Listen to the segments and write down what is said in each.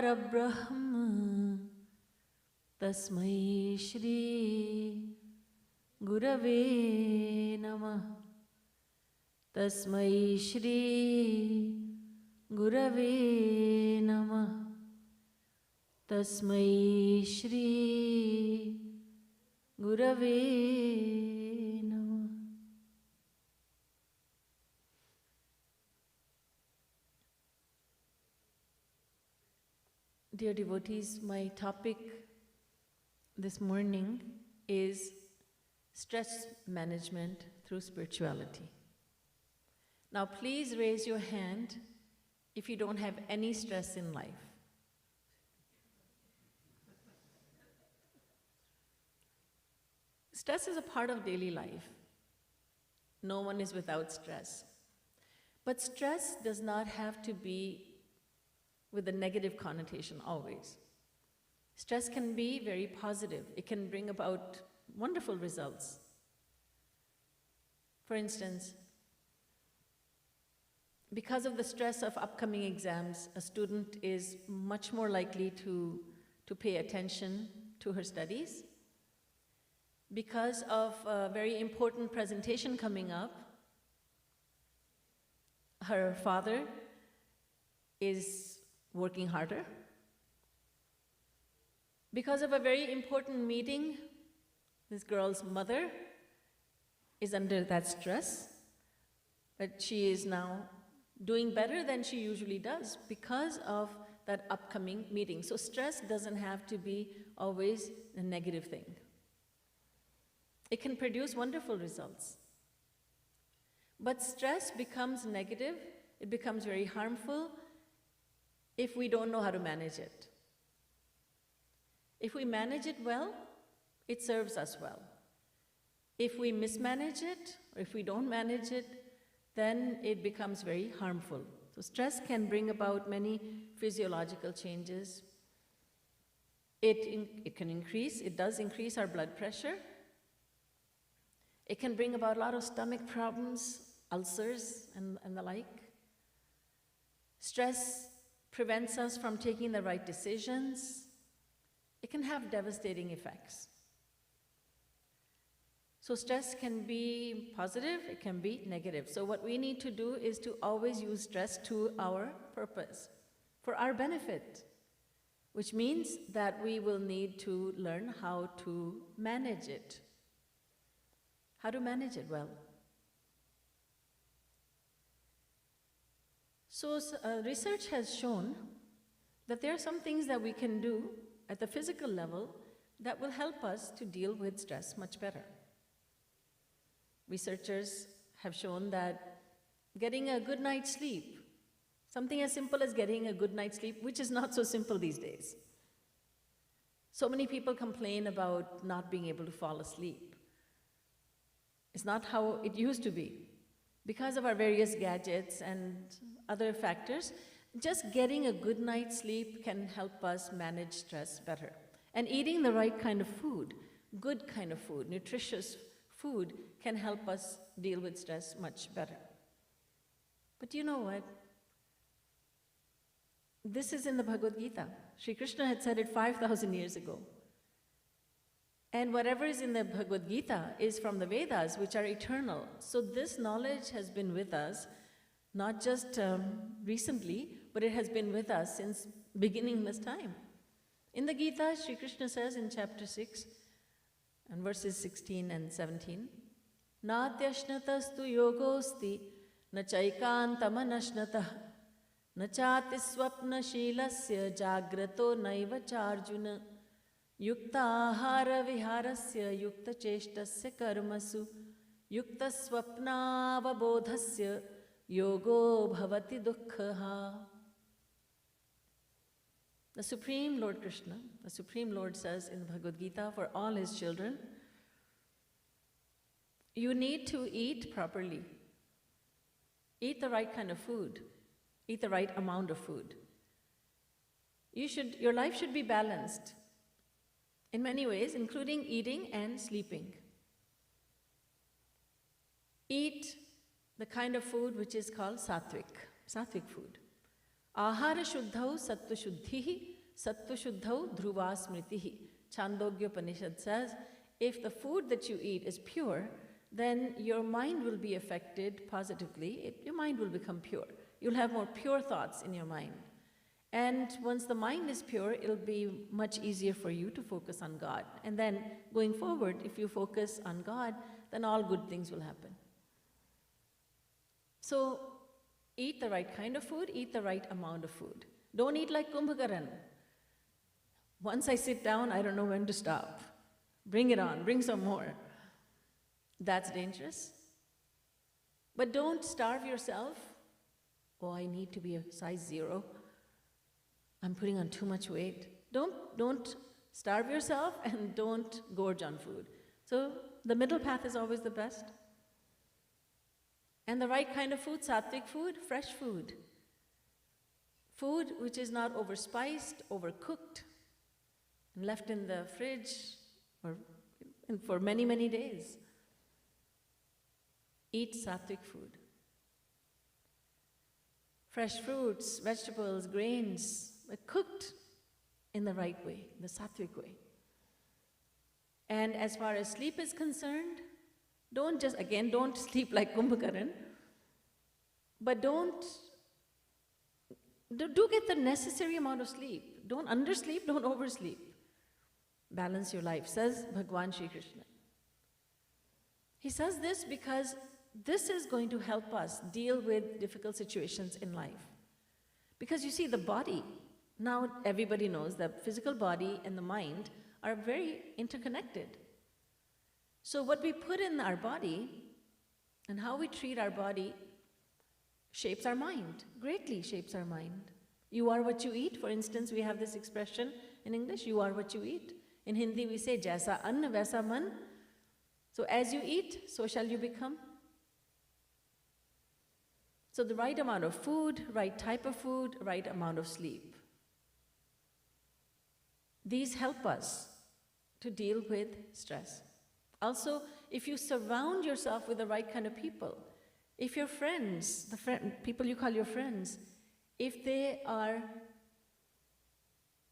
Parabrahma Tasmai Shri Gurave Namah. Tasmai Shri Gurave Namah. Tasmai Shri Gurave Namah. Dear devotees, my topic this morning is stress management through spirituality. Now please raise your hand if you don't have any stress in life. Stress is a part of daily life. No one is without stress. But stress does not have to be with a negative connotation always. Stress can be very positive. It can bring about wonderful results. For instance, because of the stress of upcoming exams, a student is much more likely to pay attention to her studies. Because of a very important presentation coming up, her father is working harder. Because of a very important meeting, this girl's mother is under that stress, but she is now doing better than she usually does because of that upcoming meeting. So stress doesn't have to be always a negative thing. It can produce wonderful results. But stress becomes negative, it becomes very harmful if we don't know how to manage it. If we manage it well, it serves us well. If we mismanage it, or if we don't manage it, then it becomes very harmful. So stress can bring about many physiological changes. It can increase, it does increase our blood pressure. It can bring about a lot of stomach problems, ulcers, and the like. Stress prevents us from taking the right decisions. It can have devastating effects. So stress can be positive, it can be negative. So what we need to do is to always use stress to our purpose, for our benefit, which means that we will need to learn how to manage it. How to manage it well. So research has shown that there are some things that we can do at the physical level that will help us to deal with stress much better. Researchers have shown that getting a good night's sleep, something as simple as getting a good night's sleep, which is not so simple these days. So many people complain about not being able to fall asleep. It's not how it used to be. Because of our various gadgets and other factors, just getting a good night's sleep can help us manage stress better. And eating the right kind of food, good kind of food, nutritious food, can help us deal with stress much better. But you know what? This is in the Bhagavad Gita. Sri Krishna had said it 5,000 years ago. And whatever is in the Bhagavad Gita is from the Vedas, which are eternal. So this knowledge has been with us, not just recently, but it has been with us since beginningless time. In the Gita, Sri Krishna says in chapter 6, and verses 16 and 17, Natyashnatastu yogosti na chaikantamanashnatah na chati swapna shilasya jagrato naiva charjuna Yuktahara viharasya yukta cheshtasya karmasu yukta swapnavabodhasya yogo bhavati dukkhaha. The Supreme Lord Krishna, the Supreme Lord says in the Bhagavad Gita for all his children, you need to eat properly. Eat the right kind of food. Eat the right amount of food. Your life should be balanced. In many ways, including eating and sleeping. Eat the kind of food which is called sattvic food. Ahara shuddhau sattva shuddhihi, sattva shuddhau dhruva smritihi. Chandogya Upanishad says, if the food that you eat is pure, then your mind will be affected positively. Your mind will become pure. You'll have more pure thoughts in your mind. And once the mind is pure, it'll be much easier for you to focus on God. And then going forward, if you focus on God, then all good things will happen. So eat the right kind of food, eat the right amount of food. Don't eat like Kumbhakaran. Once I sit down, I don't know when to stop. Bring it on, bring some more. That's dangerous. But don't starve yourself. Oh, I need to be a size 0. I'm putting on too much weight. Don't starve yourself and don't gorge on food. So the middle path is always the best. And the right kind of food, sattvic food, fresh food. Food which is not overspiced, overcooked, and left in the fridge or for many, many days. Eat sattvic food. Fresh fruits, vegetables, grains, but cooked in the right way, the sattvic way. And as far as sleep is concerned, don't sleep like Kumbhakaran, but do get the necessary amount of sleep. Don't undersleep, don't oversleep. Balance your life, says Bhagwan Shri Krishna. He says this because this is going to help us deal with difficult situations in life. Because you see, the body, now everybody knows that physical body and the mind are very interconnected. So what we put in our body and how we treat our body shapes our mind, greatly shapes our mind. You are what you eat. For instance, we have this expression in English, you are what you eat. In Hindi we say, Jaisa anna vaisa man. So as you eat, so shall you become. So the right amount of food, right type of food, right amount of sleep. These help us to deal with stress. Also, if you surround yourself with the right kind of people, if your friends, people you call your friends, if they are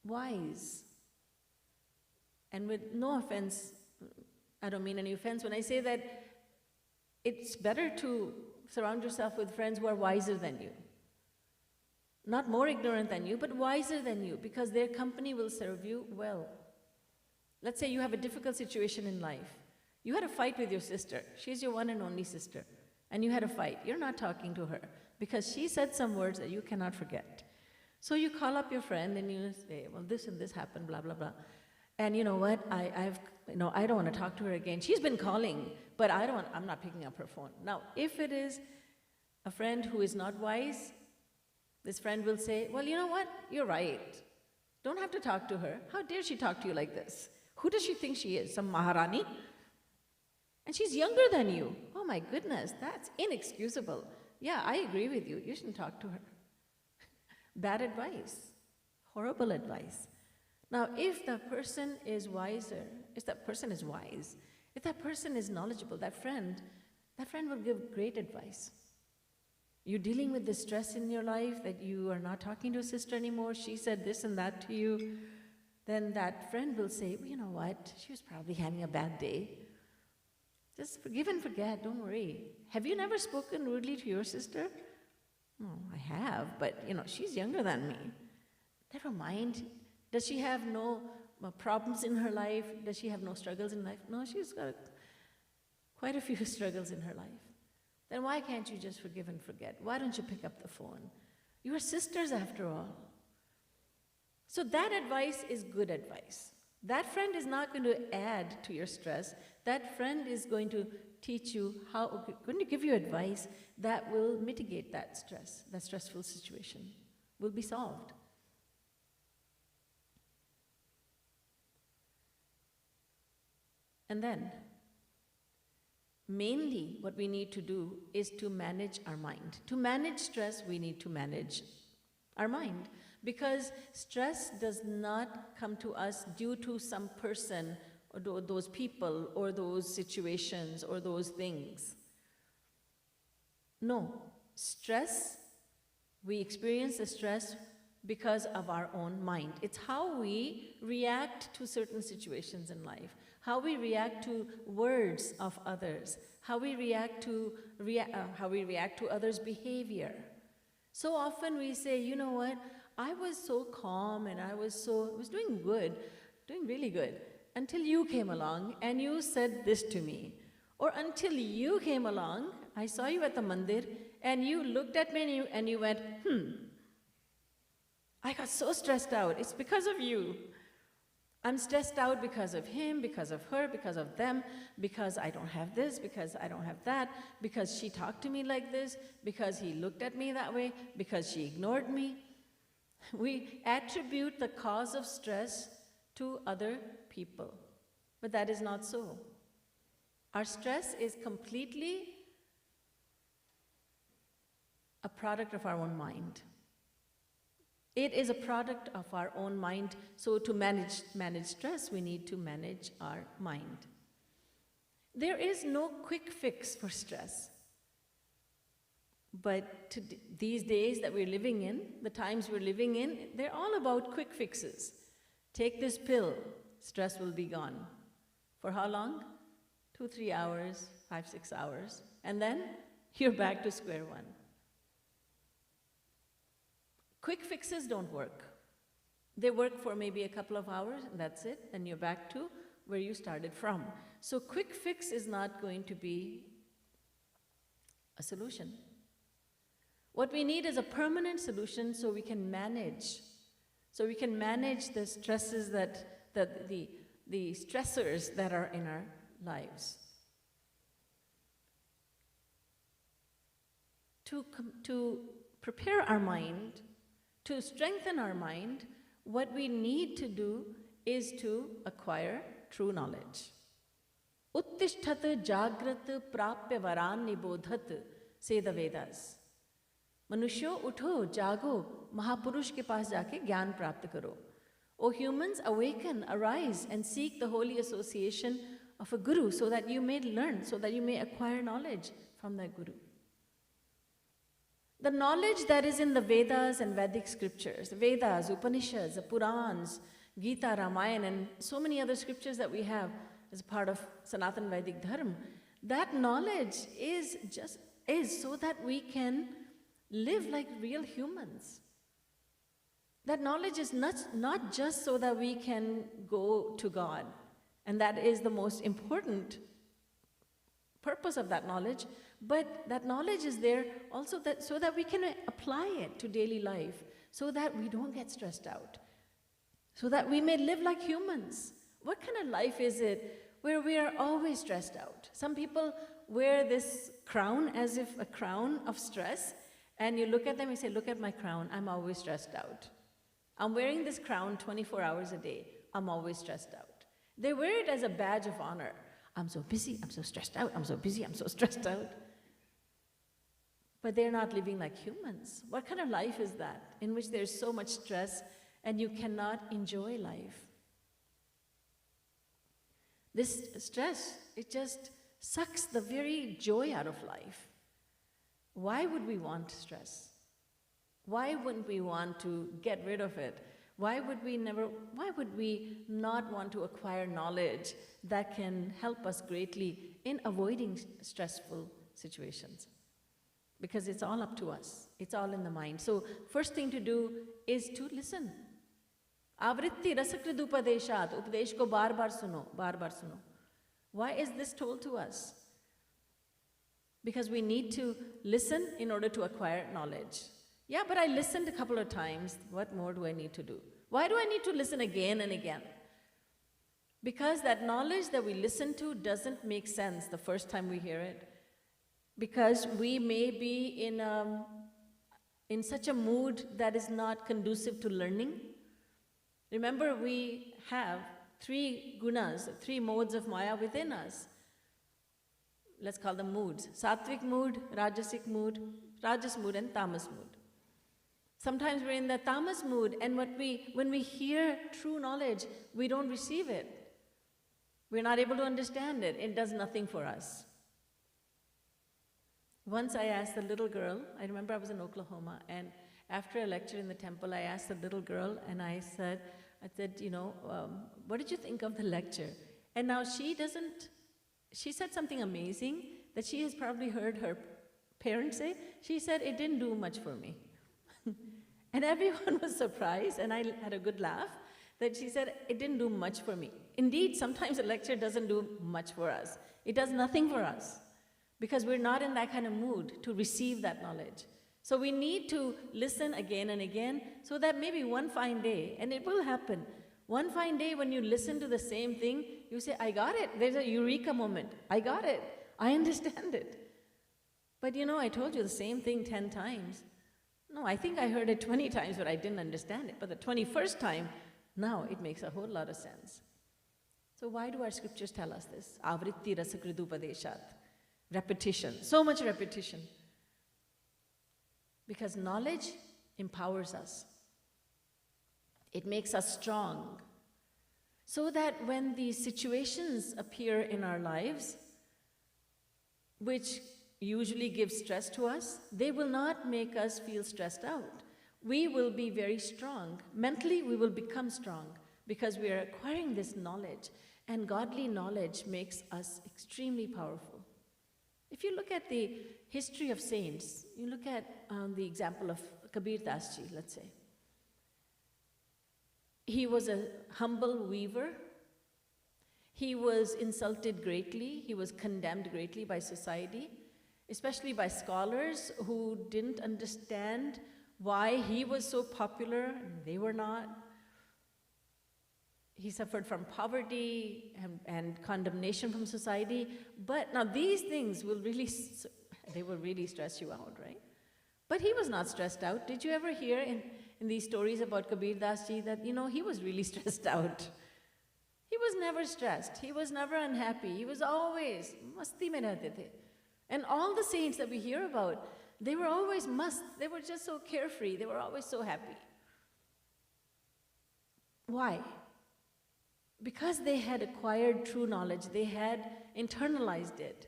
wise, and with no offense, I don't mean any offense when I say that it's better to surround yourself with friends who are wiser than you. Not more ignorant than you, but wiser than you, because their company will serve you well. Let's say you have a difficult situation in life. You had a fight with your sister. She's your one and only sister. And you had a fight. You're not talking to her because she said some words that you cannot forget. So you call up your friend and you say, well, this and this happened, blah, blah, blah. And you know what? I don't want to talk to her again. She's been calling, but I'm not picking up her phone. Now, if it is a friend who is not wise, this friend will say, well, you know what? You're right. Don't have to talk to her. How dare she talk to you like this? Who does she think she is? Some Maharani? And she's younger than you. Oh my goodness, that's inexcusable. Yeah, I agree with you. You shouldn't talk to her. Bad advice. Horrible advice. Now, if the person is wiser, if that person is wise, if that person is knowledgeable, that friend will give great advice. You're dealing with the stress in your life that you are not talking to a sister anymore, she said this and that to you, then that friend will say, well, you know what, she was probably having a bad day. Just forgive and forget, don't worry. Have you never spoken rudely to your sister? Oh, I have, but she's younger than me. Never mind. Does she have no problems in her life? Does she have no struggles in life? No, she's got quite a few struggles in her life. Then why can't you just forgive and forget? Why don't you pick up the phone? You are sisters after all. So that advice is good advice. That friend is not going to add to your stress. That friend is going to teach you going to give you advice that will mitigate that stress, that stressful situation will be solved. And then, mainly what we need to do is to manage our mind. To manage stress, we need to manage our mind. Because stress does not come to us due to some person or those people or those situations or those things. No, stress We experience the stress because of our own mind. It's how we react to certain situations in life, how we react to words of others, how we react to others' behavior. So often we say, you know what, I was so calm and I was doing good, doing really good, until you came along and you said this to me. Or until you came along, I saw you at the mandir and you looked at me and you went, I got so stressed out. It's because of you. I'm stressed out because of him, because of her, because of them, because I don't have this, because I don't have that, because she talked to me like this, because he looked at me that way, because she ignored me. We attribute the cause of stress to other people, but that is not so. Our stress is completely a product of our own mind. It is a product of our own mind, so to manage stress, we need to manage our mind. There is no quick fix for stress. But these days that we're living in, the times we're living in, they're all about quick fixes. Take this pill, stress will be gone. For how long? 2-3 hours, 5-6 hours, and then you're back to square one. Quick fixes don't work. They work for maybe a couple of hours, and that's it, and you're back to where you started from. So quick fix is not going to be a solution. What we need is a permanent solution so we can manage. So we can manage the stresses the stressors that are in our lives. To prepare our mind, to strengthen our mind, what we need to do is to acquire true knowledge. Uttishthata jagrat prapya varan nibodhat, say the Vedas. Manusho utho, jago, Mahapurush ke paas jaake gyan prapt karo. O humans, awaken, arise, and seek the holy association of a guru so that you may learn, so that you may acquire knowledge from that guru. The knowledge that is in the Vedas and Vedic scriptures, the Vedas, Upanishads, the Purans, Gita, Ramayana, and so many other scriptures that we have as part of Sanatana Vedic Dharma, that knowledge is so that we can live like real humans. That knowledge is not just so that we can go to God, and that is the most important purpose of that knowledge, but that knowledge is there also so that we can apply it to daily life, so that we don't get stressed out, so that we may live like humans. What kind of life is it where we are always stressed out? Some people wear this crown as if a crown of stress, and you look at them and say, look at my crown, I'm always stressed out. I'm wearing this crown 24 hours a day, I'm always stressed out. They wear it as a badge of honor. I'm so busy, I'm so stressed out, I'm so busy, I'm so stressed out. But they're not living like humans. What kind of life is that, in which there's so much stress and you cannot enjoy life? This stress, it just sucks the very joy out of life. Why would we want stress? Why wouldn't we want to get rid of it? Why would we not want to acquire knowledge that can help us greatly in avoiding stressful situations? Because it's all up to us. It's all in the mind. So first thing to do is to listen. Avritti rasakridupadeshat, upadesh ko bar bar suno. Why is this told to us? Because we need to listen in order to acquire knowledge. Yeah, but I listened a couple of times. What more do I need to do? Why do I need to listen again and again? Because that knowledge that we listen to doesn't make sense the first time we hear it. Because we may be in such a mood that is not conducive to learning. Remember, we have 3 gunas, 3 modes of Maya within us. Let's call them moods. Sattvic mood, Rajasic mood, Rajas mood, and Tamas mood. Sometimes we're in the tamas mood, and when we hear true knowledge, we don't receive it. We're not able to understand it. It does nothing for us. Once I asked a little girl, I remember I was in Oklahoma, and after a lecture in the temple, I asked a little girl and I said, what did you think of the lecture? And now she said something amazing that she has probably heard her parents say. She said, it didn't do much for me. And everyone was surprised, and I had a good laugh, that she said, it didn't do much for me. Indeed, sometimes a lecture doesn't do much for us. It does nothing for us, because we're not in that kind of mood to receive that knowledge. So we need to listen again and again, so that maybe one fine day, and it will happen, one fine day when you listen to the same thing, you say, I got it. There's a eureka moment. I got it. I understand it. But I told you the same thing 10 times. No, I think I heard it 20 times, but I didn't understand it. But the 21st time, now it makes a whole lot of sense. So why do our scriptures tell us this? Avritti rasakridupadeshat. Repetition. So much repetition. Because knowledge empowers us. It makes us strong. So that when these situations appear in our lives, which usually give stress to us, they will not make us feel stressed out. We will be very strong. Mentally, we will become strong because we are acquiring this knowledge, and godly knowledge makes us extremely powerful. If you look at the history of saints, you look at the example of Kabir Das Ji, let's say. He was a humble weaver. He was insulted greatly. He was condemned greatly by society, especially by scholars who didn't understand why he was so popular and they were not. He suffered from poverty and condemnation from society. But now these things will really stress you out, right? But he was not stressed out. Did you ever hear in these stories about Kabir Das Ji that, he was really stressed out? He was never stressed. He was never unhappy. He was always masti mein rehte the. And all the saints that we hear about, they were always they were just so carefree. They were always so happy. Why? Because they had acquired true knowledge. They had internalized it.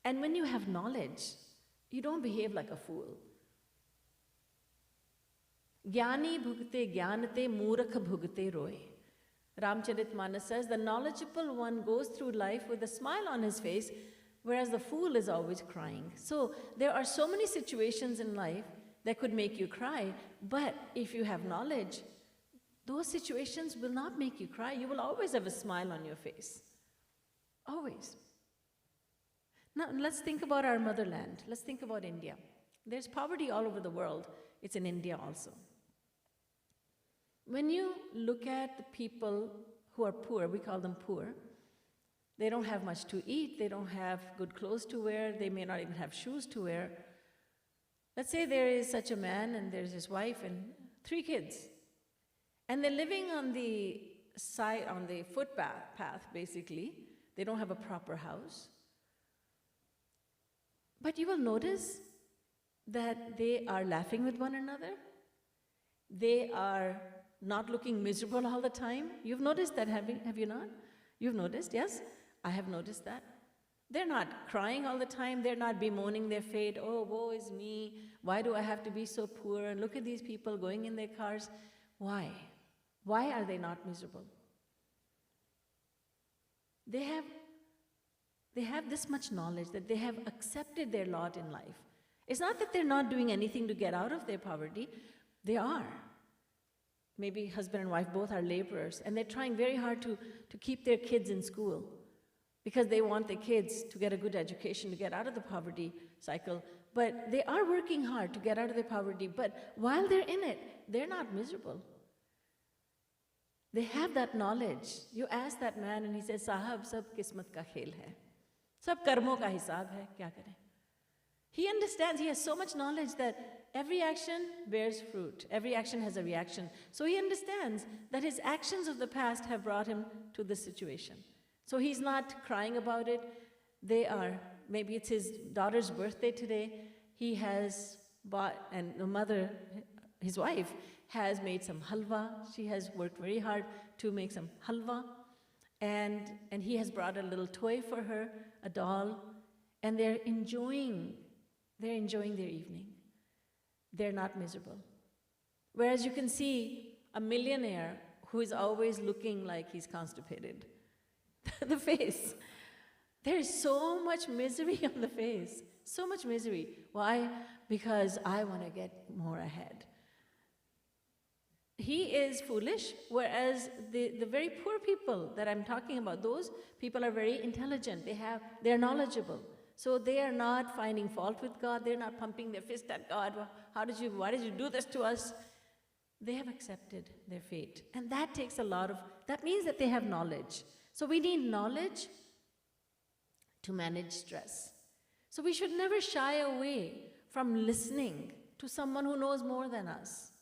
And when you have knowledge, you don't behave like a fool. Jnani bhugte jnanate murakh bhugte roye. Ramcharitmanas says, the knowledgeable one goes through life with a smile on his face, whereas the fool is always crying. So there are so many situations in life that could make you cry, but if you have knowledge, those situations will not make you cry. You will always have a smile on your face. Always. Now, let's think about our motherland. Let's think about India. There's poverty all over the world. It's in India also. When you look at the people who are poor, we call them poor, they don't have much to eat, they don't have good clothes to wear, they may not even have shoes to wear. Let's say there is such a man and there's his wife and 3 kids. And they're living on the footpath, basically. They don't have a proper house. But you will notice that they are laughing with one another. They are not looking miserable all the time. You've noticed that, have you not? You've noticed, yes? I have noticed that. They're not crying all the time. They're not bemoaning their fate. Oh, woe is me. Why do I have to be so poor? And look at these people going in their cars. Why? Why are they not miserable? They have this much knowledge that they have accepted their lot in life. It's not that they're not doing anything to get out of their poverty. They are. Maybe husband and wife both are laborers, and they're trying very hard to keep their kids in school because they want their kids to get a good education, to get out of the poverty cycle. But they are working hard to get out of their poverty. But while they're in it, they're not miserable. They have that knowledge. You ask that man and he says, Sahab, sab kismat ka khel hai. Sab karmo ka hisab hai, kya kare? He understands, he has so much knowledge that every action bears fruit. Every action has a reaction. So he understands that his actions of the past have brought him to this situation. So he's not crying about it. Maybe it's his daughter's birthday today. He has bought, and the mother, his wife, has made some halwa. She has worked very hard to make some halwa. And he has brought a little toy for her, a doll, and they're enjoying their evening. they're not miserable. Whereas you can see a millionaire who is always looking like he's constipated. The face. There is so much misery on the face. So much misery. Why? Because I want to get more ahead. He is foolish, whereas the very poor people that I'm talking about, those people are very intelligent. They're knowledgeable. So they are not finding fault with God. They're not pumping their fist at God. Why did you do this to us? They have accepted their fate. And that takes that means that they have knowledge. So we need knowledge to manage stress. So we should never shy away from listening to someone who knows more than us.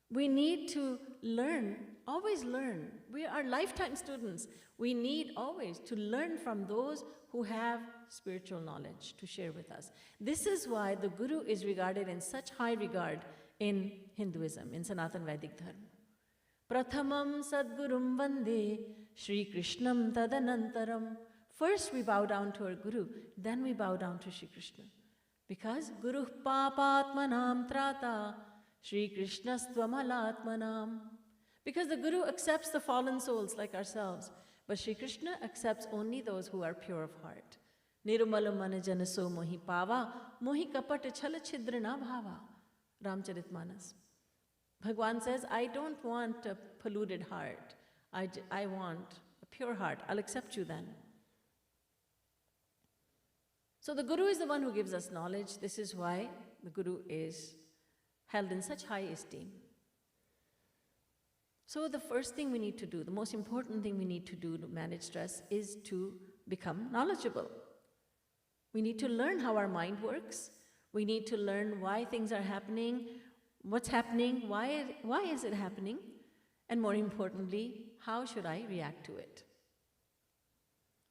We need to learn, always learn. We are lifetime students. We need always to learn from those who have spiritual knowledge to share with us. This is why the Guru is regarded in such high regard in Hinduism, in Sanatana Vedic Dharma. Prathamam Sadgurum Vande Shri Krishnam Tadanantaram. First we bow down to our Guru, then we bow down to Shri Krishna. Because Guru Papatmanam Trata Shri Krishnastwamalatmanam. Because the Guru accepts the fallen souls like ourselves, but Shri Krishna accepts only those who are pure of heart. Nirumala manajana so mohi pava, mohi kapat chala chidrina bhava. Ramcharitmanas. Bhagwan says, I don't want a polluted heart. I want a pure heart. I'll accept you then. So the Guru is the one who gives us knowledge. This is why the Guru is held in such high esteem. So the first thing we need to do, the most important thing we need to do to manage stress is to become knowledgeable. We need to learn how our mind works. We need to learn why things are happening, what's happening, why is it happening, and more importantly, how should I react to it?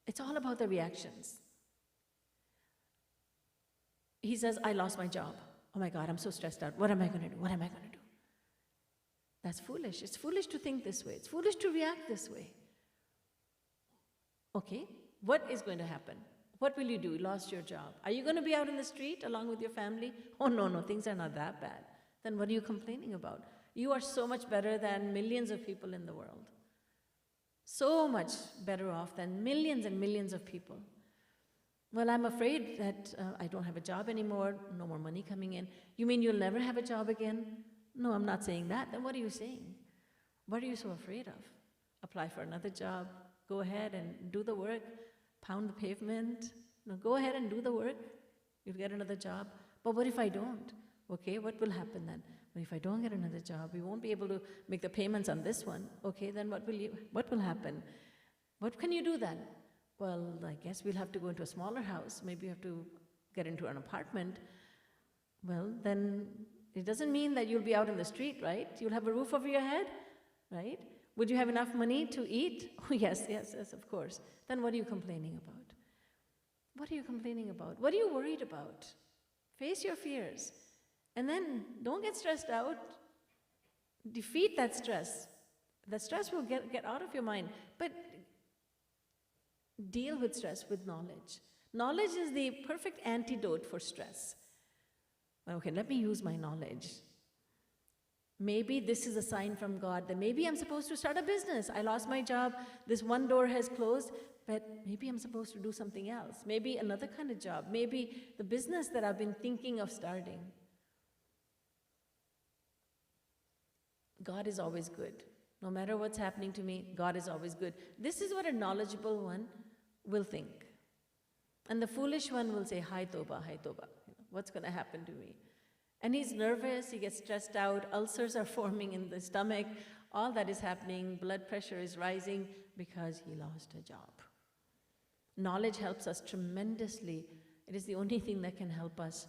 It's all about the reactions. He says, I lost my job. Oh my God, I'm so stressed out. What am I going to do? What am I going to do? That's foolish. It's foolish to think this way. It's foolish to react this way. Okay, what is going to happen? What will you do? You lost your job. Are you going to be out in the street along with your family? Oh, no, things are not that bad. Then what are you complaining about? You are so much better than millions of people in the world. So much better off than millions and millions of people. Well, I'm afraid that I don't have a job anymore, no more money coming in. You mean you'll never have a job again? No, I'm not saying that. Then what are you saying? What are you so afraid of? Apply for another job. Go ahead and do the work. Pound the pavement. No, go ahead and do the work. You'll get another job. But what if I don't? Okay, what will happen then? Well, if I don't get another job, we won't be able to make the payments on this one. Okay, then what will happen? What can you do then? Well, I guess we'll have to go into a smaller house. Maybe you have to get into an apartment. Well, then it doesn't mean that you'll be out in the street, right? You'll have a roof over your head, right? Would you have enough money to eat? Oh, yes, of course. Then what are you complaining about? What are you complaining about? What are you worried about? Face your fears. And then don't get stressed out. Defeat that stress. The stress will get out of your mind. But deal with stress with knowledge. Knowledge is the perfect antidote for stress. Okay, let me use my knowledge. Maybe this is a sign from God that maybe I'm supposed to start a business. I lost my job, this one door has closed, but maybe I'm supposed to do something else. Maybe another kind of job. Maybe the business that I've been thinking of starting. God is always good. No matter what's happening to me, God is always good. This is what a knowledgeable one will think. And the foolish one will say, Hai Toba, what's going to happen to me? And he's nervous, he gets stressed out, ulcers are forming in the stomach, all that is happening, blood pressure is rising because he lost a job. Knowledge helps us tremendously. It is the only thing that can help us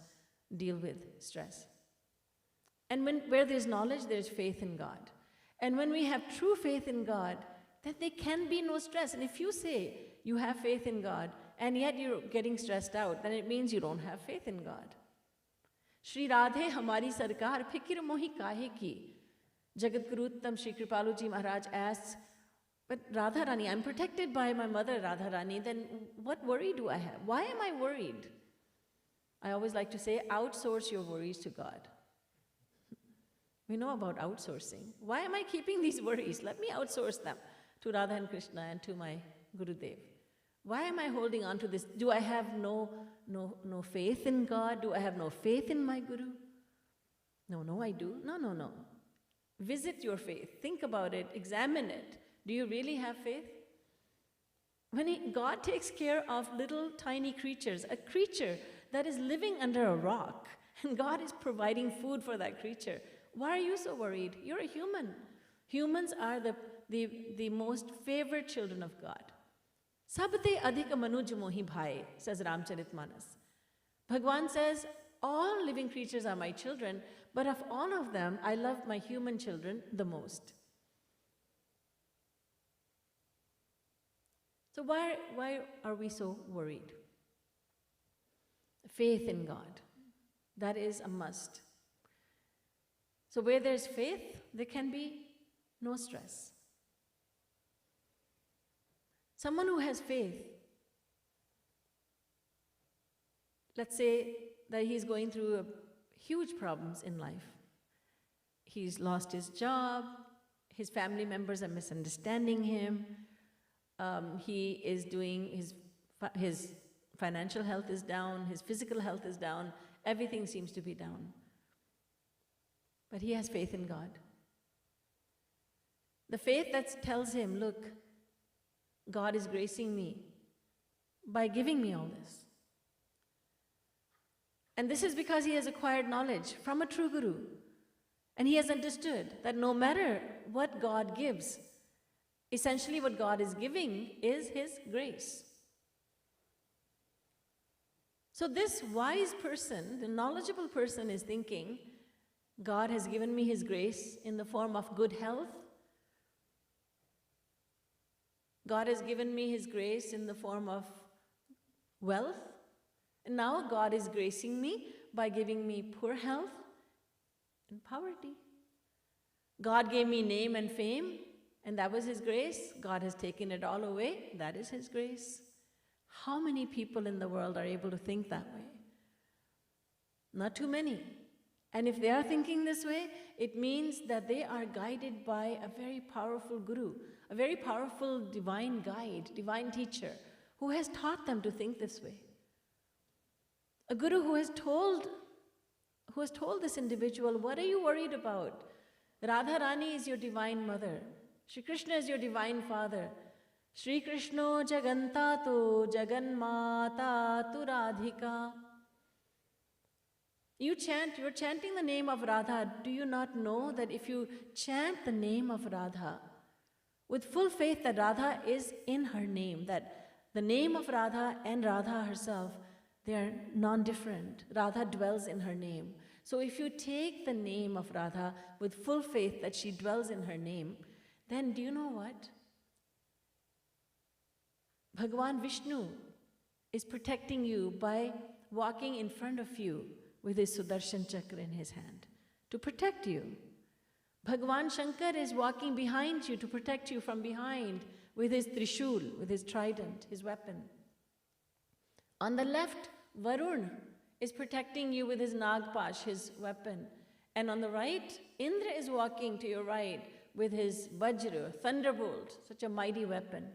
deal with stress. And where there's knowledge, there's faith in God. And when we have true faith in God, then there can be no stress. And if you say you have faith in God, and yet you're getting stressed out, then it means you don't have faith in God. Shri Radhe Hamari Sarkar Fikir Mohi Kahe Ki. Jagat Guru Uttam Shri Kripaluji Maharaj asks, but Radharani, I'm protected by my mother Radharani, then what worry do I have? Why am I worried? I always like to say, outsource your worries to God. We know about outsourcing. Why am I keeping these worries? Let me outsource them to Radha and Krishna and to my Gurudev. Why am I holding on to this? Do I have no faith in God? Do I have no faith in my Guru? No, I do. No. Visit your faith. Think about it. Examine it. Do you really have faith? When God takes care of little tiny creatures, a creature that is living under a rock, and God is providing food for that creature, why are you so worried? You're a human. Humans are the most favored children of God. Sabte adhika manuj mohi bhai, says Ramcharitmanas. Bhagwan says, all living creatures are my children, but of all of them, I love my human children the most. So why are we so worried? Faith in God. That is a must. So where there's faith, there can be no stress. Someone who has faith, let's say that he's going through huge problems in life. He's lost his job, his family members are misunderstanding him, he is doing, his financial health is down, his physical health is down, everything seems to be down. But he has faith in God. The faith that tells him, look, God is gracing me by giving me all this. And this is because he has acquired knowledge from a true Guru. And he has understood that no matter what God gives, essentially what God is giving is his grace. So this wise person, the knowledgeable person, is thinking, God has given me his grace in the form of good health. God has given me his grace in the form of wealth. And now God is gracing me by giving me poor health and poverty. God gave me name and fame, and that was his grace. God has taken it all away. That is his grace. How many people in the world are able to think that way? Not too many. And if they are thinking this way, it means that they are guided by a very powerful Guru, a very powerful divine guide, divine teacher, who has taught them to think this way. A Guru who has told this individual, what are you worried about? Radha Rani is your divine mother. Shri Krishna is your divine father. Shri Krishna Jagantato Jaganmata tu Radhika. You're chanting the name of Radha. Do you not know that if you chant the name of Radha with full faith that Radha is in her name, that the name of Radha and Radha herself, they are non-different. Radha dwells in her name. So if you take the name of Radha with full faith that she dwells in her name, then do you know what? Bhagavan Vishnu is protecting you by walking in front of you with his Sudarshan Chakra in his hand to protect you. Bhagavan Shankar is walking behind you to protect you from behind with his Trishul, with his trident, his weapon. On the left, Varun is protecting you with his Nagpash, his weapon. And on the right, Indra is walking to your right with his Vajra, thunderbolt, such a mighty weapon.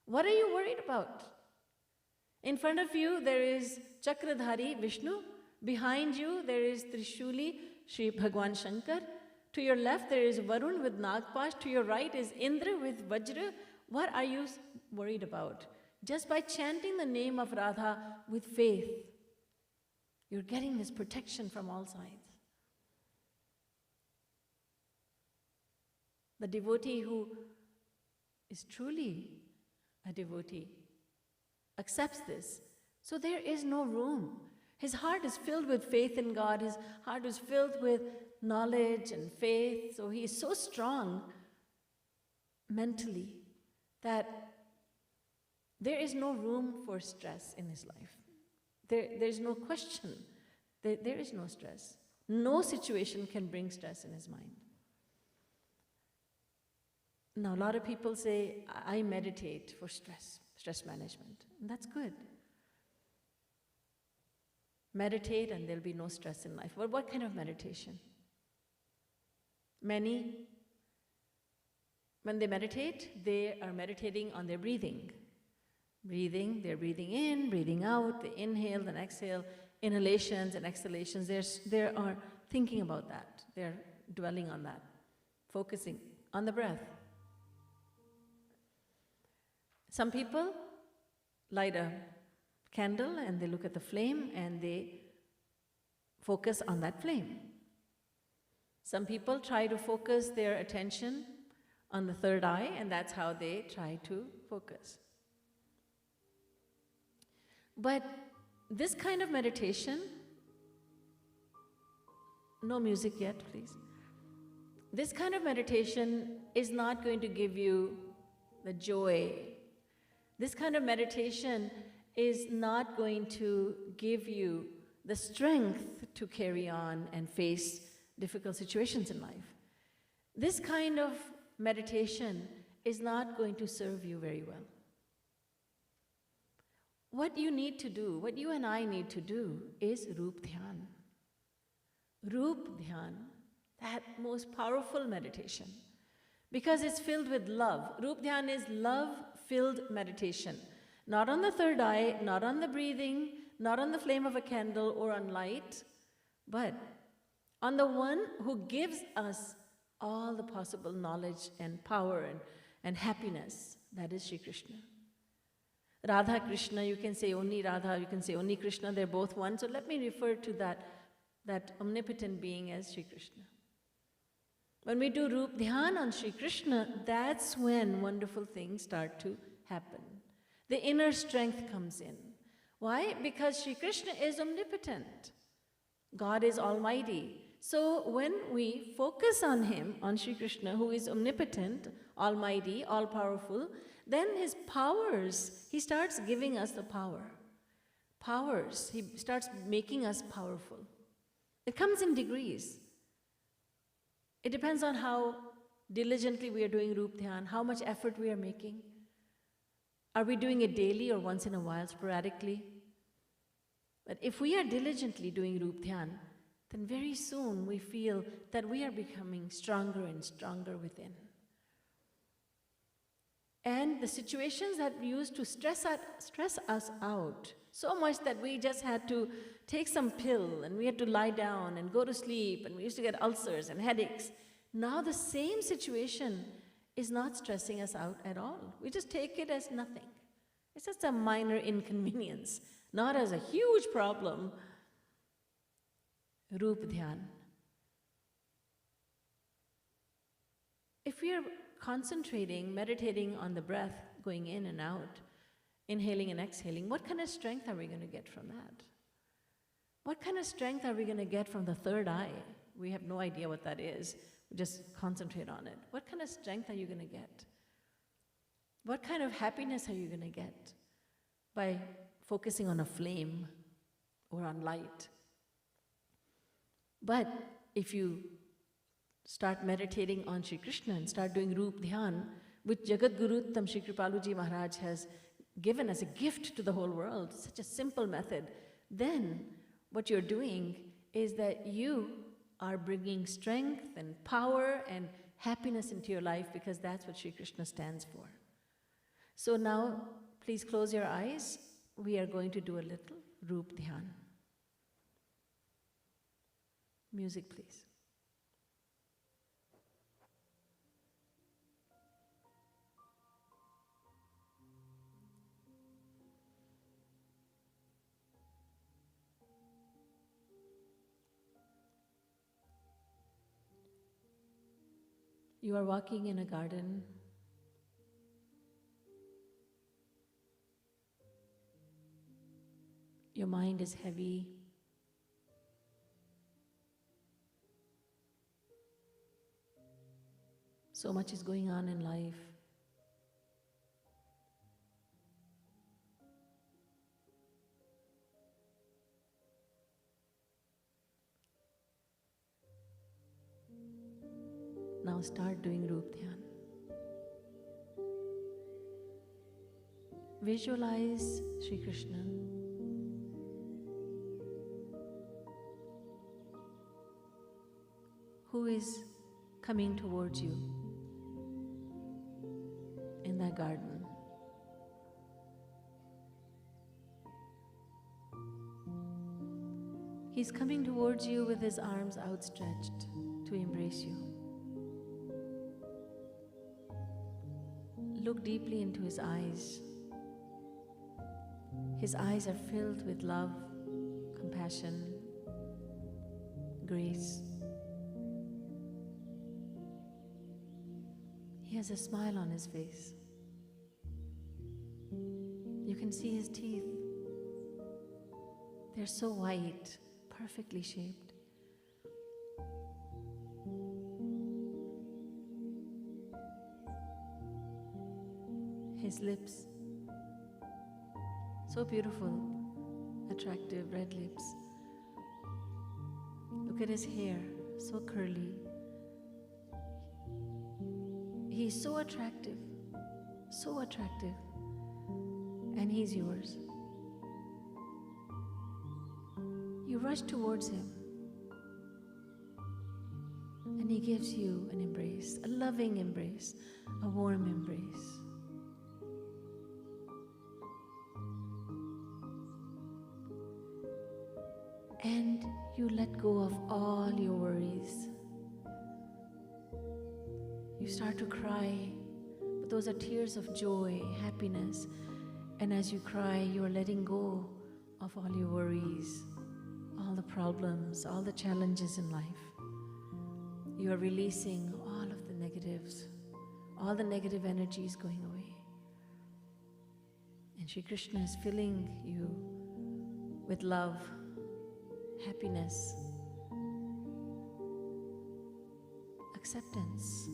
What are you worried about? In front of you, there is Chakradhari, Vishnu. Behind you, there is Trishuli, Sri Bhagwan Shankar. To your left, there is Varun with Nagpash. To your right is Indra with Vajra. What are you worried about? Just by chanting the name of Radha with faith, you're getting this protection from all sides. The devotee who is truly a devotee accepts this. So there is no room. His heart is filled with faith in God. His heart is filled with knowledge and faith. So he is so strong mentally that there is no room for stress in his life. There's no question. There is no stress. No situation can bring stress in his mind. Now, a lot of people say, I meditate for stress management. And that's good. Meditate and there'll be no stress in life. Well, what kind of meditation? Many, when they meditate, they are meditating on their breathing. Breathing, they're breathing in, breathing out, they inhale and exhale, inhalations and exhalations. They are thinking about that. They're dwelling on that, focusing on the breath. Some people light a candle and they look at the flame and they focus on that flame. Some people try to focus their attention on the third eye, and that's how they try to focus. But this kind of meditation, no music yet, please. This kind of meditation is not going to give you the joy. This kind of meditation is not going to give you the strength to carry on and face difficult situations in life. This kind of meditation is not going to serve you very well. What you need to do, what you and I need to do, is Roop Dhyan. Roop Dhyan, that most powerful meditation, because it's filled with love. Roop Dhyan is love-filled meditation. Not on the third eye, not on the breathing, not on the flame of a candle or on light, but on the one who gives us all the possible knowledge and power and happiness, that is Sri Krishna. Radha Krishna, you can say only Radha, you can say only Krishna, they're both one. So let me refer to that omnipotent being as Sri Krishna. When we do Roop Dhyan on Sri Krishna, that's when wonderful things start to happen. The inner strength comes in. Why? Because Sri Krishna is omnipotent. God is almighty. So when we focus on him, on Sri Krishna, who is omnipotent, almighty, all-powerful, then his powers, he starts giving us the power. Powers, he starts making us powerful. It comes in degrees. It depends on how diligently we are doing Roop Dhyan, how much effort we are making. Are we doing it daily or once in a while, sporadically? But if we are diligently doing Roop Dhyan, then very soon we feel that we are becoming stronger and stronger within. And the situations that used to stress us out so much that we just had to take some pill and we had to lie down and go to sleep and we used to get ulcers and headaches. Now the same situation is not stressing us out at all. We just take it as nothing. It's just a minor inconvenience, not as a huge problem. Roop Dhyan. If we are concentrating, meditating on the breath going in and out, inhaling and exhaling, what kind of strength are we going to get from that? What kind of strength are we going to get from the third eye? We have no idea what that is. We just concentrate on it. What kind of strength are you going to get? What kind of happiness are you going to get by focusing on a flame or on light? But if you start meditating on Sri Krishna and start doing Roop Dhyan, which Jagat Guruttam Shri Kripaluji Maharaj has given as a gift to the whole world, such a simple method, then what you're doing is that you are bringing strength and power and happiness into your life, because that's what Sri Krishna stands for. So now, please close your eyes. We are going to do a little Roop Dhyan. Music, please. You are walking in a garden. Your mind is heavy. So much is going on in life. Now start doing Roop Dhyan. Visualize Sri Krishna. Who is coming towards you in that garden. He's coming towards you with his arms outstretched to embrace you. Look deeply into his eyes. His eyes are filled with love, compassion, grace. He has a smile on his face. You can see his teeth. They're so white, perfectly shaped. His lips, so beautiful, attractive red lips. Look at his hair, so curly. He's so attractive, and he's yours. You rush towards him, and he gives you an embrace, a loving embrace, a warm embrace. And you let go of all your worries. You start to cry, but those are tears of joy, happiness. And as you cry, you are letting go of all your worries, all the problems, all the challenges in life. You are releasing all of the negatives, all the negative energies going away. And Shri Krishna is filling you with love, happiness, acceptance.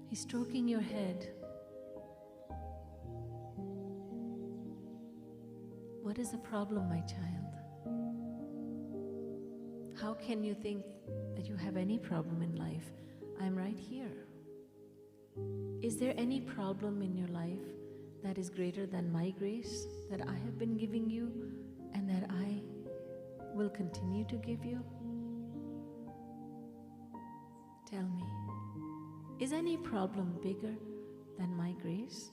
He's stroking your head. What is the problem, my child? How can you think that you have any problem in life? I'm right here. Is there any problem in your life that is greater than my grace that I have been giving you and that I will continue to give you? Tell me, is any problem bigger than my grace?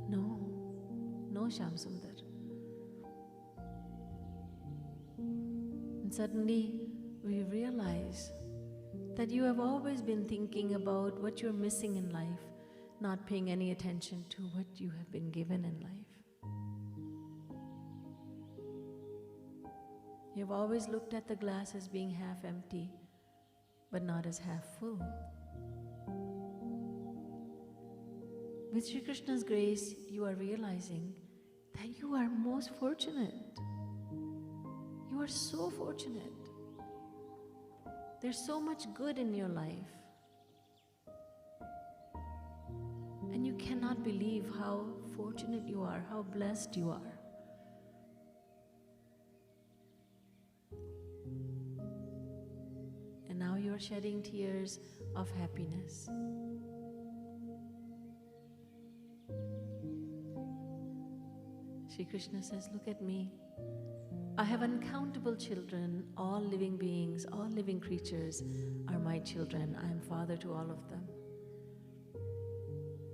No, Shamsundar. And suddenly we realize that you have always been thinking about what you're missing in life, not paying any attention to what you have been given in life. You've always looked at the glass as being half empty, but not as half full. With Shri Krishna's grace, you are realizing that you are most fortunate. You are so fortunate. There's so much good in your life. And you cannot believe how fortunate you are, how blessed you are. And now you are shedding tears of happiness. Shri Krishna says, look at me. I have uncountable children, all living beings, all living creatures are my children. I am father to all of them.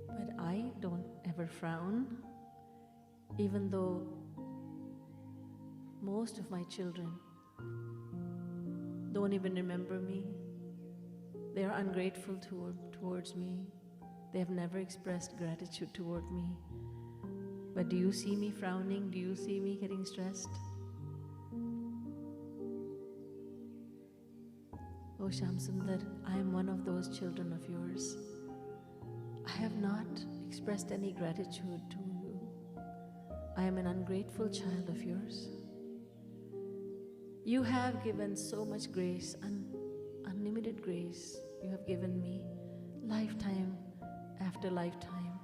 But I don't ever frown, even though most of my children don't even remember me. They are ungrateful towards me. They have never expressed gratitude toward me. But do you see me frowning? Do you see me getting stressed? Oh Shamsundar, I am one of those children of yours. I have not expressed any gratitude to you. I am an ungrateful child of yours. You have given so much grace, unlimited grace. You have given me lifetime after lifetime.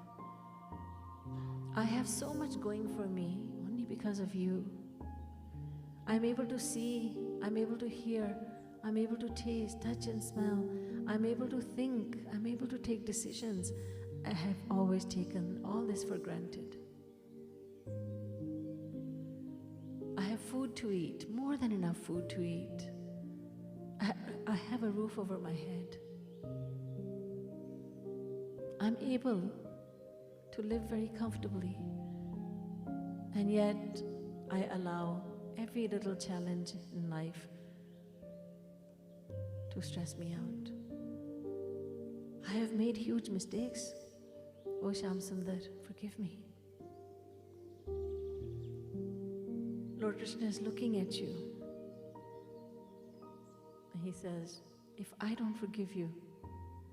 I have so much going for me only because of you. I'm able to see, I'm able to hear, I'm able to taste, touch and smell. I'm able to think, I'm able to take decisions. I have always taken all this for granted. food to eat, more than enough food to eat. I have a roof over my head. I'm able to live very comfortably, and yet I allow every little challenge in life to stress me out. I have made huge mistakes. Oh Shyam Sundar, forgive me. Lord Krishna is looking at you. And he says, if I don't forgive you,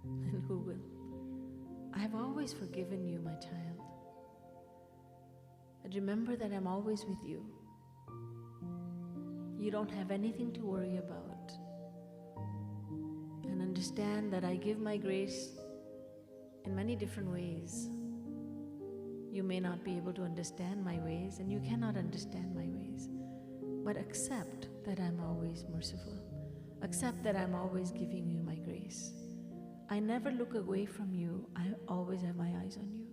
then who will? I have always forgiven you, my child. But remember that I'm always with you. You don't have anything to worry about. And understand that I give my grace in many different ways. You may not be able to understand my ways, and you cannot understand my ways. But accept that I'm always merciful. Accept that I'm always giving you my grace. I never look away from you. I always have my eyes on you.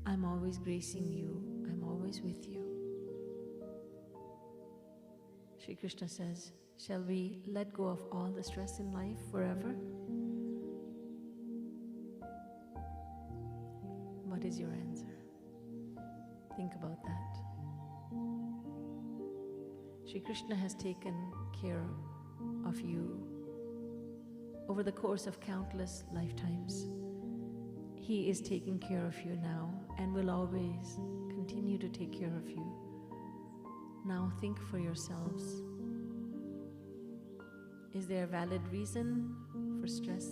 I'm always gracing you. I'm always with you. Sri Krishna says, shall we let go of all the stress in life forever? What is your answer? Think about that. Sri Krishna has taken care of you over the course of countless lifetimes. He is taking care of you now and will always continue to take care of you. Now think for yourselves. Is there a valid reason for stress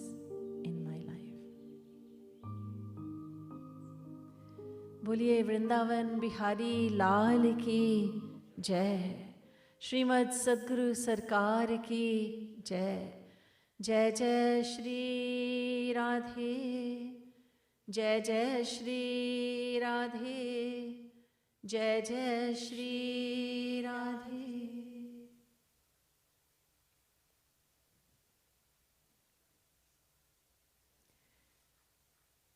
in my life? Boliye Vrindavan Bihari Lal ki Jai. Srimad Sadguru Sarkar ki Jai. Jai Jai Shri Radhe. Jai Jai Shri Radhe. Jai Jai Shri Radhe.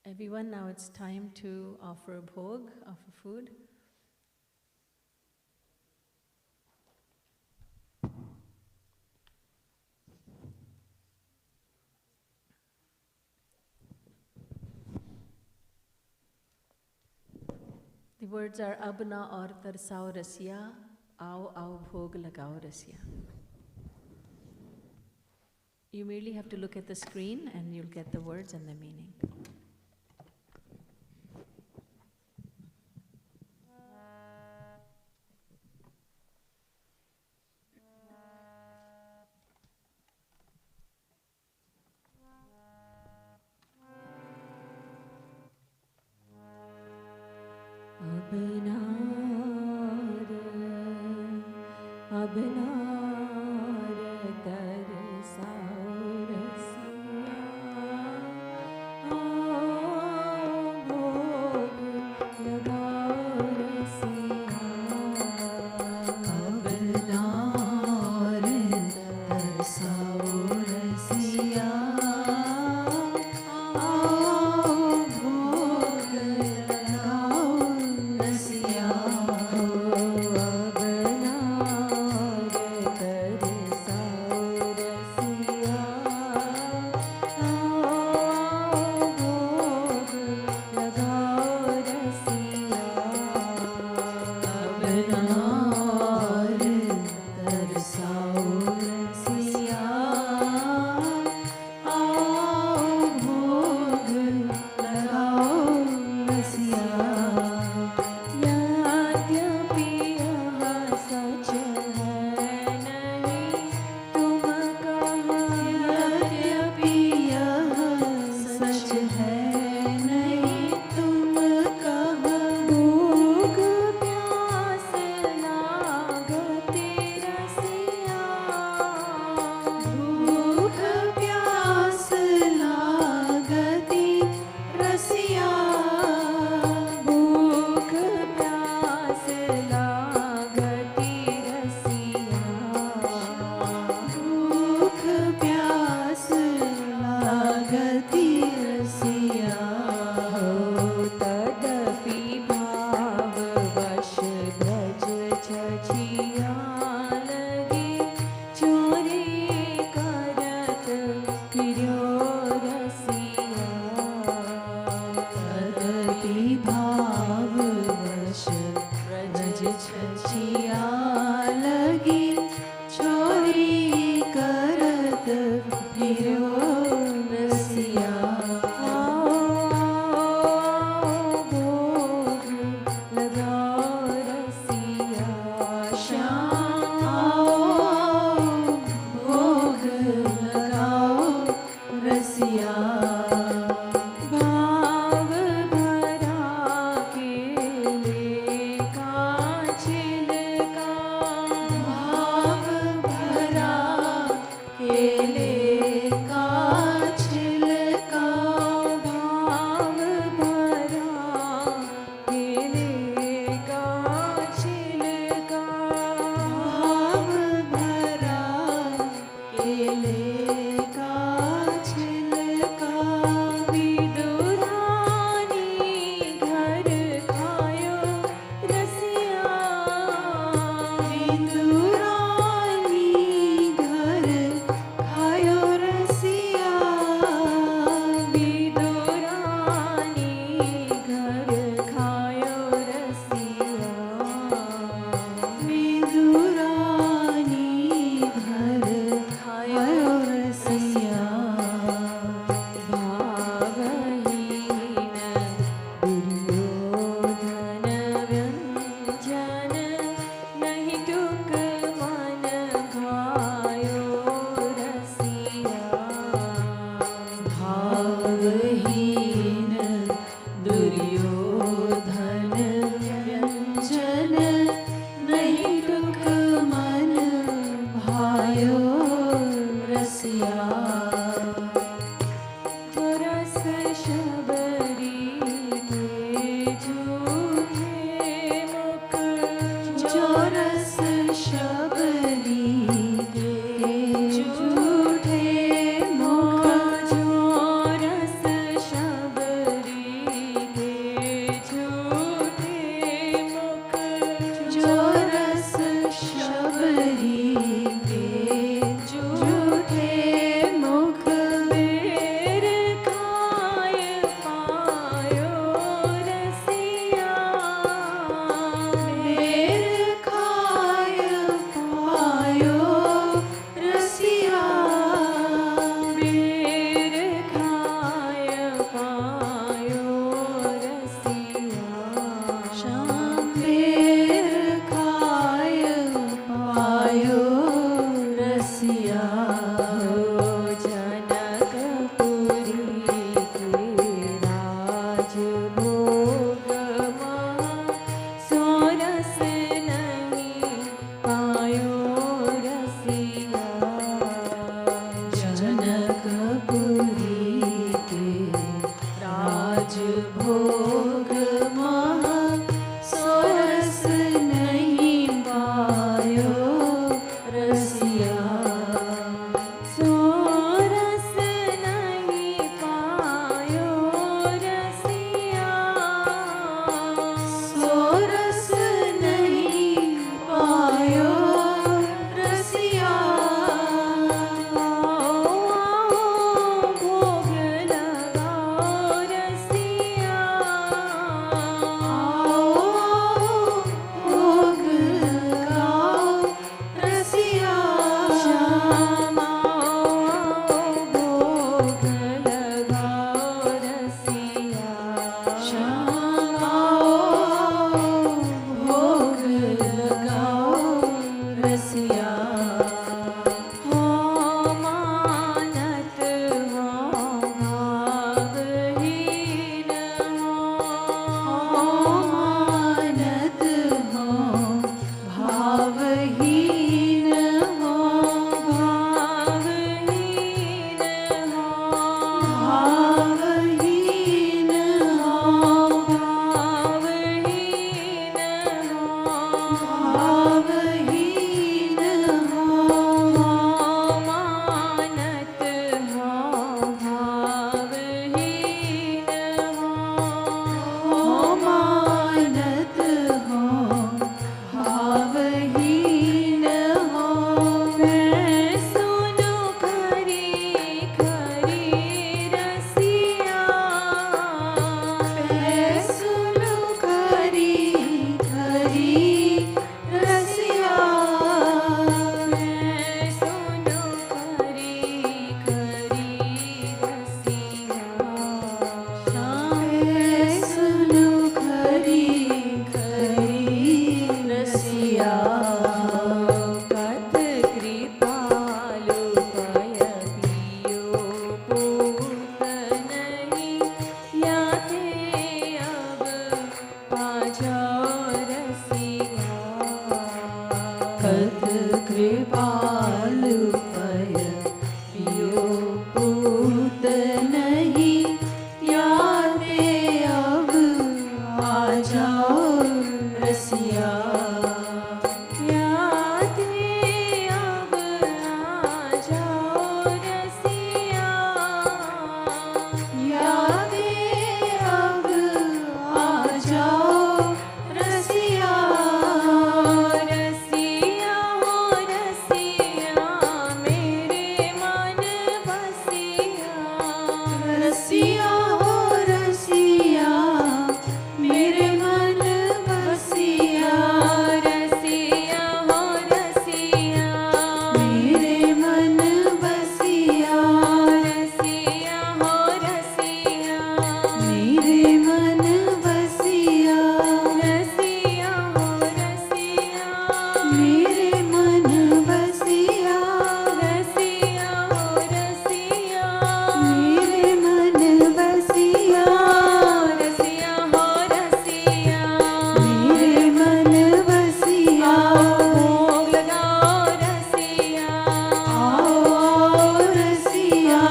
Everyone, now it's time to offer bhog, offer food. The words are Abna aur tarsao rasya, aao aao bhog lagao rasya. You merely have to look at the screen and you'll get the words and the meaning. नाथ कृपालु पय पियो पूत नहीं, यादे अब आ जाओ रसिया। यादे अब आ जाओ रसिया, यादे अब आ जाओ रसिया। रसिया हो रसिया मेरे मन बसिया, रसिया हो रसिया मेरे मन बसिया। रसिया हो रसिया मेरे मन बसिया, रसिया हो रसिया मेरे मन बसिया। रसिया हो रसिया मेरे मन बसिया, रसिया हो रसिया मेरे मन बसिया। रसिया हो रसिया मेरे मन बसिया। भोग लगाओ रसिया, आओ रसिया।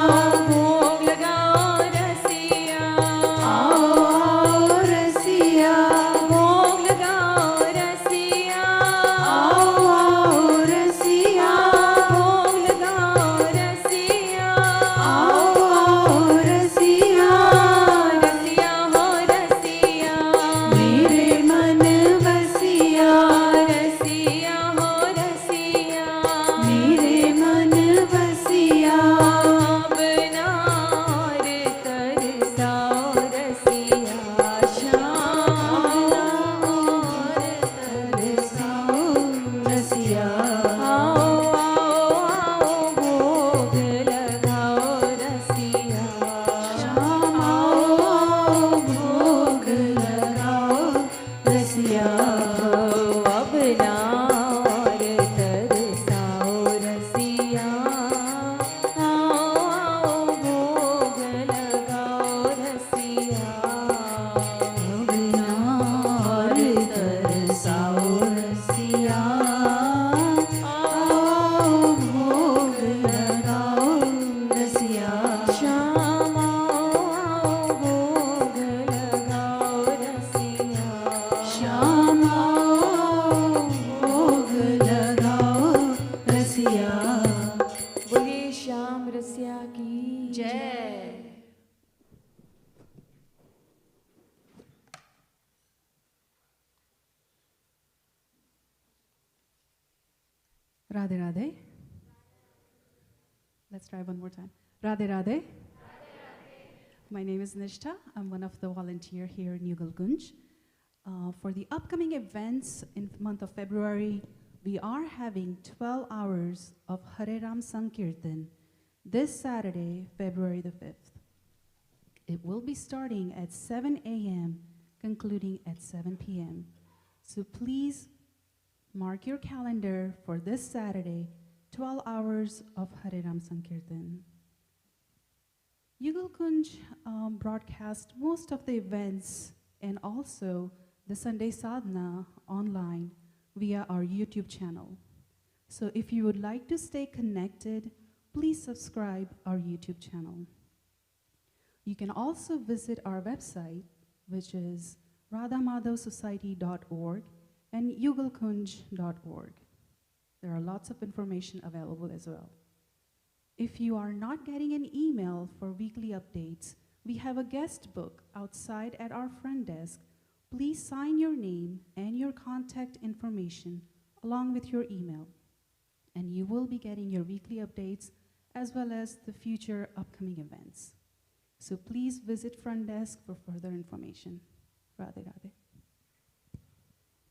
भोग लगाओ रसिया, आओ रसिया। भोग लगाओ रसिया, आओ रसिया। भोग लगाओ रसिया, आओ रसिया। रसिया हो रसिया मेरे मन बसिया, रसिया हो रसिया मेरे मन बसिया। बनार तरसाओ रसिया, श्याम और तरसाओ रसिया। आओ आओ भोग लगाओ रसिया, श्याम आओ भोग लगाओ रसिया। अब नार तरसाओ रसिया, आओ भोग लगाओ रसिया। अब नार तरसाओ रसिया, आओ भोग लगाओ रसिया। श्याम आओ भोग लगाओ रसिया, श्याम आओ भोग लगाओ रसिया। बोलिए श्याम रसिया की जय। Radhe Radhe. Let's try one more time. Radhe Radhe. My name is Nishtha. I'm one of the volunteer here in Yugal Kunj. For the upcoming events in the month of February, we are having 12 hours of Hare Ram Sankirtan this Saturday, February the 5th. It will be starting at 7 a.m., concluding at 7 p.m. So please mark your calendar for this Saturday, 12 hours of Hare Ram Sankirtan. Yugal Kunj broadcast most of the events and also the Sunday Sadhana online via our YouTube channel. So if you would like to stay connected, please subscribe our YouTube channel. You can also visit our website, which is radhamadhavsociety.org and yugalkunj.org. There are lots of information available as well. If you are not getting an email for weekly updates, we have a guest book outside at our front desk. Please sign your name and your contact information along with your email, and you will be getting your weekly updates as well as the future upcoming events. So please visit front desk for further information. Radhe Radhe.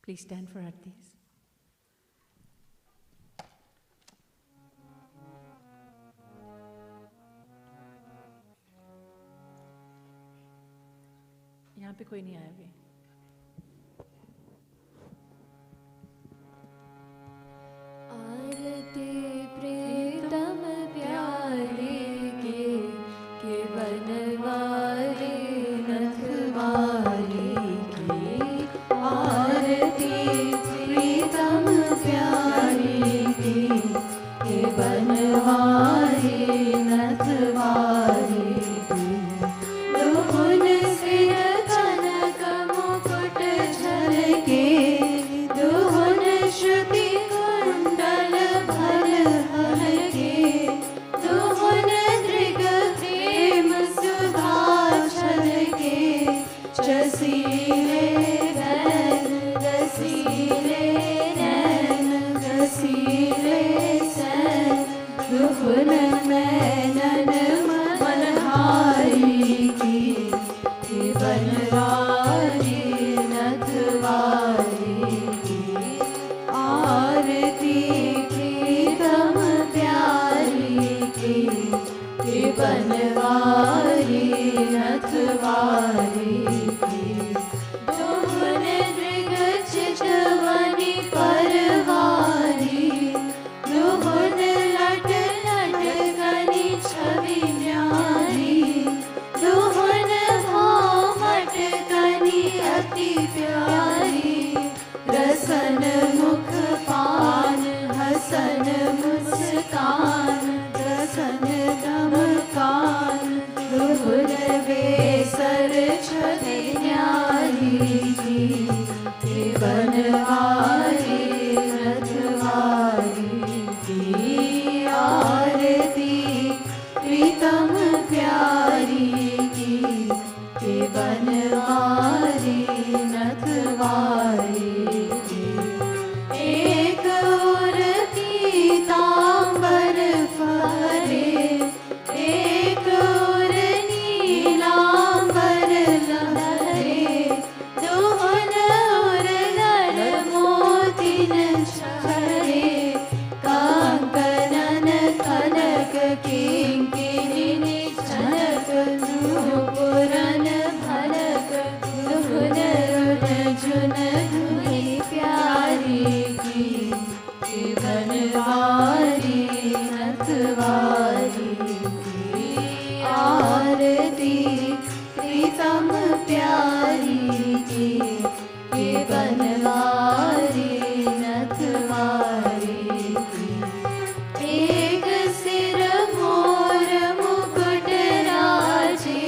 Please stand for Artis. यहाँ पे कोई नहीं आया अभी। आरती प्रीतम प्यारे के बनवारे नथवारे की। आरती प्रीतम प्यारे बनवारी रखवारी की आरती प्रीतम प्यारी की के बनवारी नथवारी की एक और पीतांबर फहरे एक और नीलांबर लहरे दोहन और नर मोतिन छहरे कांकनन कनक किंकिनी छनक नूपुरन भनक दुहन रुन धुनी प्यारी की बनवारी नथवारी की आरती प्रीतम प्यारी की बनवारी नथवारी की एक सिर मोर मुकुट राजे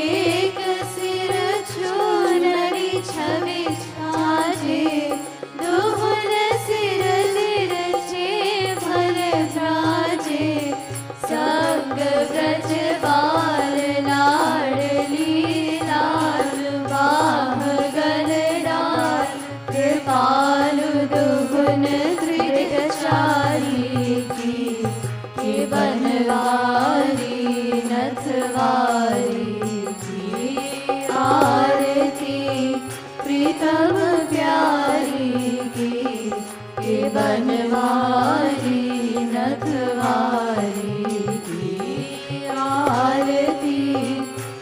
एक सिर चूनरी छवि छाजे दोहन सिर तिरछे भर भ्राजे संग ब्रज बाल लाडली लाल बाह गलडाल कृपालु दुहुन त्रिदशारी की बनवारी नथवारी की आरती प्रीतम प्यारी की बनवारी नथवारी की आरती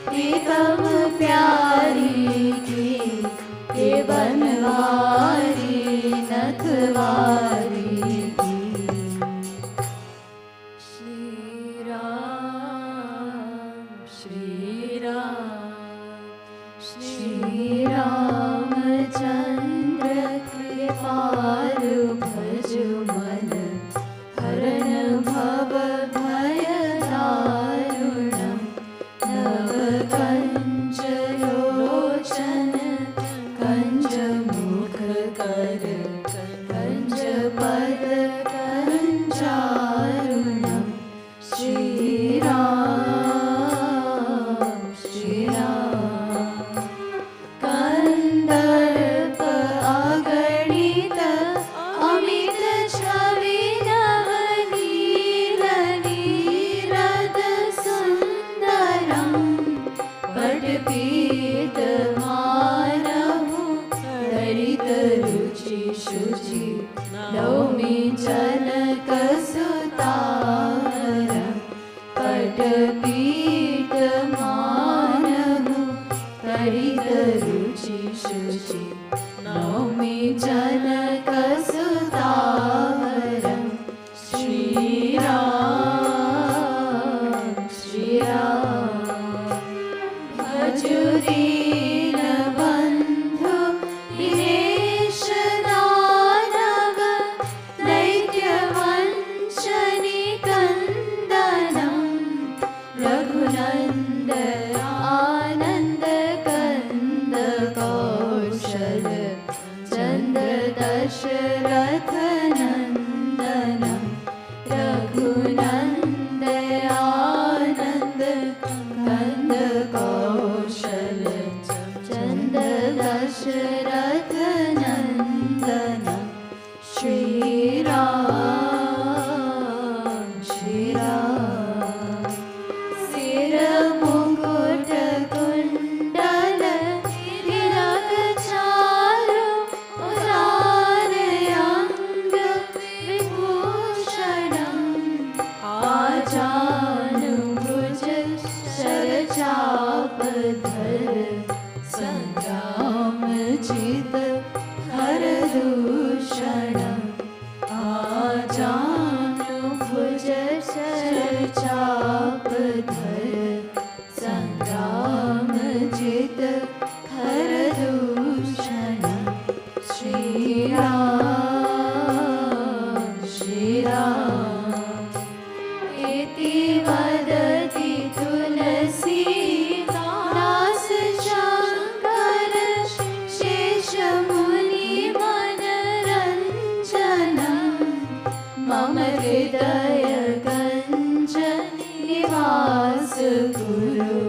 प्रीतम प्यारी की बनवारी नथवारी की श्री राम श्री रामचंद्र कृपालु भज मन हरण भव भय दारुणम नव कंज लोचन कंज मुख कर कंज पद कंजारुणम श्री राम कंदर्प अगणित अमित छवि नवनील नीरद सुंदरम पटपीत मानहु दरित रुचि शुचि नौमि जनक सुतारम पटपीत मानहु दरित रुचि शुचि नौमि जनक सुतारम श्री राम भजुदीन बंधु दिनेश दानव दैत्य वंशनि कंदनम रघुनंद आनंद कंद कौशल चंद दशरथ नंदनम रघुनंद आनंद कंद कौशल चंद दशरथ नंदनम श्री राम सिर मुकुट कुंडल तिलक चारु उदार अंग विभूषणम आजानुभुज शरचाप धर संग्राम जित हर दूषणम आजानुभुज शरचाप धर संग्राम जित हर दूषणम श्री राम इति वदति तुलसी दास शंकर शेष मुनि हृदय कञ्ज निवास गुरु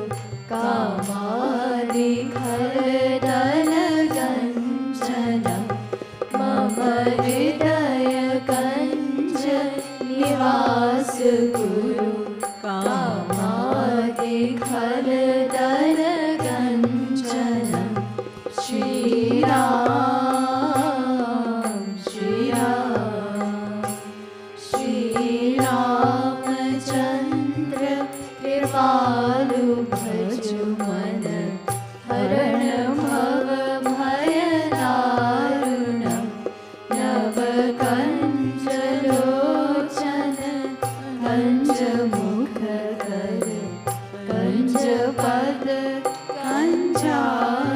कामादिखरदल गञ्जनं मम हृदय कञ्ज निवास गुरु कामादिखरदल गञ्जनं श्रीराम श्रीराम श्रीरामचन्द्र कृपालु भजु मन हरण भव भय दारुणं नवकञ्जलोचन कञ्जमुख कर कञ्जपद कञ्जारुणं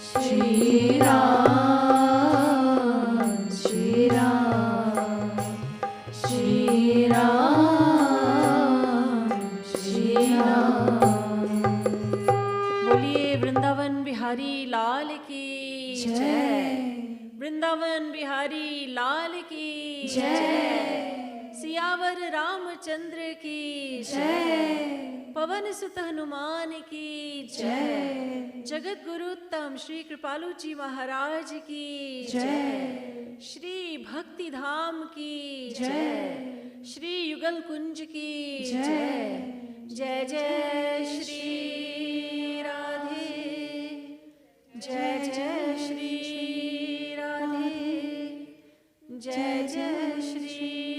श्रीराम श्रीराम श्रीराम श्रीराम। बोलिए वृंदावन बिहारी लाल की जय। वृंदावन बिहारी लाल की जय। सियावर रामचंद्र की जय। पवन सुत हनुमान की जय। जगत गुरुत्तम श्री कृपालु जी महाराज की जय। श्री भक्ति धाम की जय। श्री युगल कुंज की जय। जय जय श्री राधे। जय जय श्री राधे। जय जय श्री